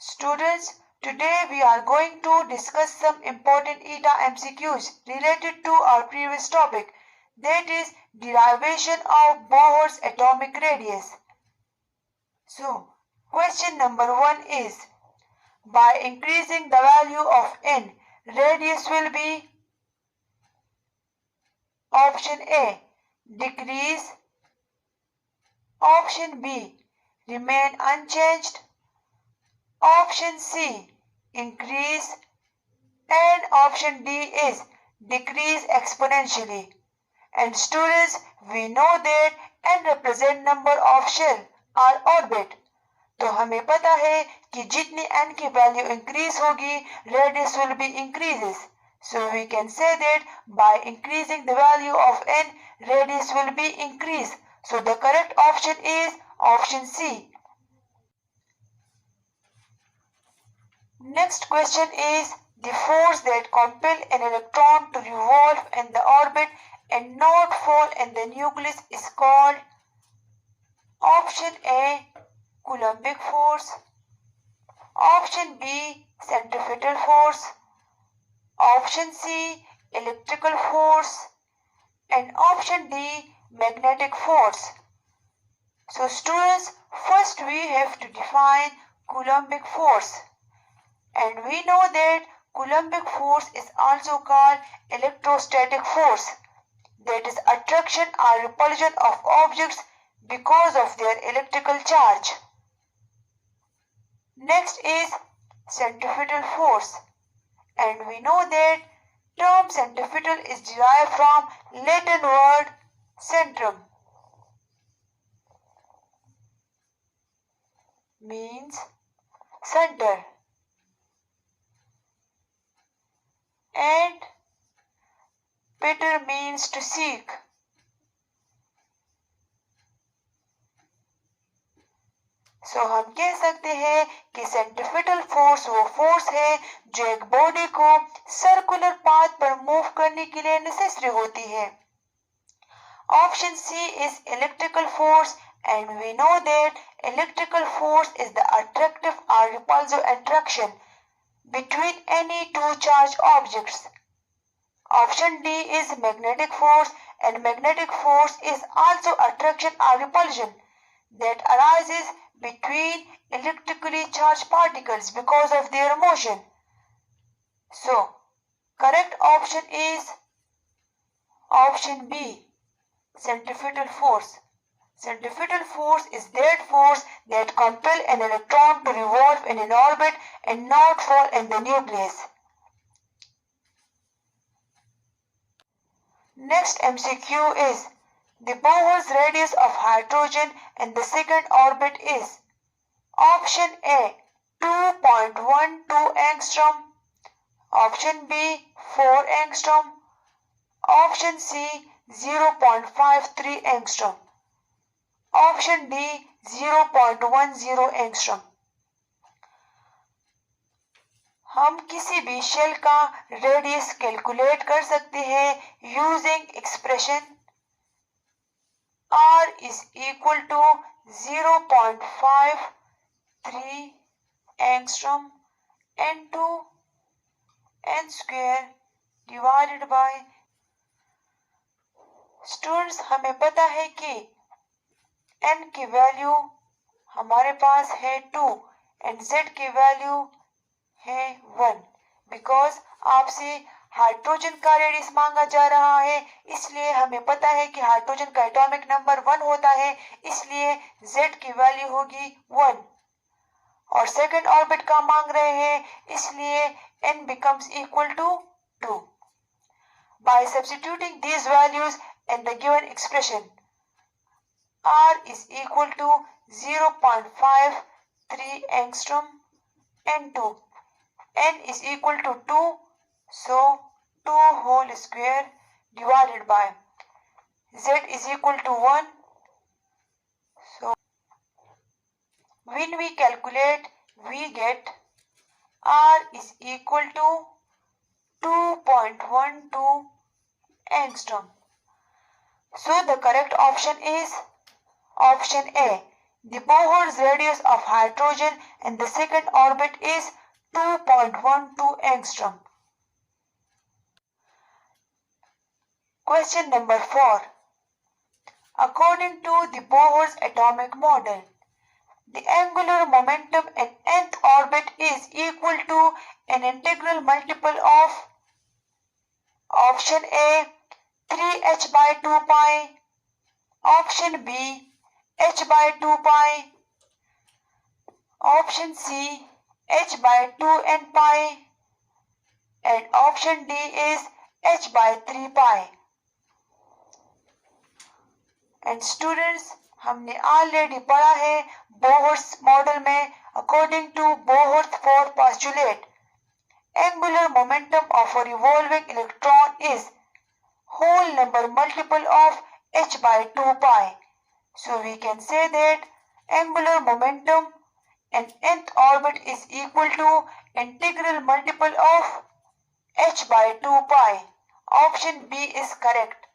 Students, today we are going to discuss some important ETA MCQs related to our previous topic, that is derivation of Bohr's atomic radius. So, question number 1 is, by increasing the value of n, radius will be option A, decrease, option B, remain unchanged, option C, increase, and option D is decrease exponentially. And students, we know that n represent number of shell or orbit. तो हमें पता है कि जितनी n की value increase होगी, radius will be increases. So we can say that by increasing the value of n, radius will be increased. So the correct option is option C. Next question is, the force that compels an electron to revolve in the orbit and not fall in the nucleus is called option A, Coulombic force, option B, centripetal force, option C, electrical force, and option D, magnetic force. So students, first we have to define Coulombic force. And we know that Coulombic force is also called electrostatic force, that is attraction or repulsion of objects because of their electrical charge. Next is centripetal force, and we know that term centripetal is derived from Latin word centrum, means center, and peter means to seek. So हम कह सकते हैं कि centripetal force वो force है जो एक body को सर्कुलर पाथ पर मूव करने के लिए नेसेसरी होती है. Option C is electrical force, and we know that electrical force is the attractive और repulsive attraction between any two charged objects. Option D is magnetic force, and magnetic force is also attraction or repulsion that arises between electrically charged particles because of their motion. So, correct option is option B, centripetal force. Centripetal force is that force that compels an electron to revolve in an orbit and not fall in the nucleus. Next MCQ is, the Bohr's radius of hydrogen in the second orbit is option A 2.12 angstrom, option B 4 angstrom, option C 0.53 angstrom, option D 0.10 angstrom. हम किसी भी shell का radius calculate कर सकते हैं using expression R is equal to 0.53 angstrom into n square divided by. Students, हमें पता है कि n की वैल्यू हमारे पास है 2 एंड z की वैल्यू है 1, बिकॉज आपसे हाइड्रोजन का रेडियस मांगा जा रहा है, इसलिए हमें पता है कि हाइड्रोजन का एटॉमिक नंबर 1 होता है, इसलिए z की वैल्यू होगी 1. और सेकंड ऑर्बिट का मांग रहे हैं, इसलिए n becomes equal to 2. By substituting these values in the given expression, R is equal to 0.53 angstrom into n is equal to 2, so 2 whole square divided by z is equal to 1. So when we calculate, we get R is equal to 2.12 angstrom. So the correct option is option A, The Bohr's radius of hydrogen in the second orbit is 2.12 angstrom. Question number 4. According to the Bohr's atomic model, the angular momentum in nth orbit is equal to an integral multiple of option A 3h by 2 pi, option B h by 2 pi, option C h by 2n pi, and option D is h by 3 pi. And students, हमने already पढ़ा है Bohr's model में according to Bohr's four postulate angular momentum of a revolving electron is whole number multiple of h by 2 pi. So we can say that angular momentum in nth orbit is equal to integral multiple of h by 2 pi. Option B is correct.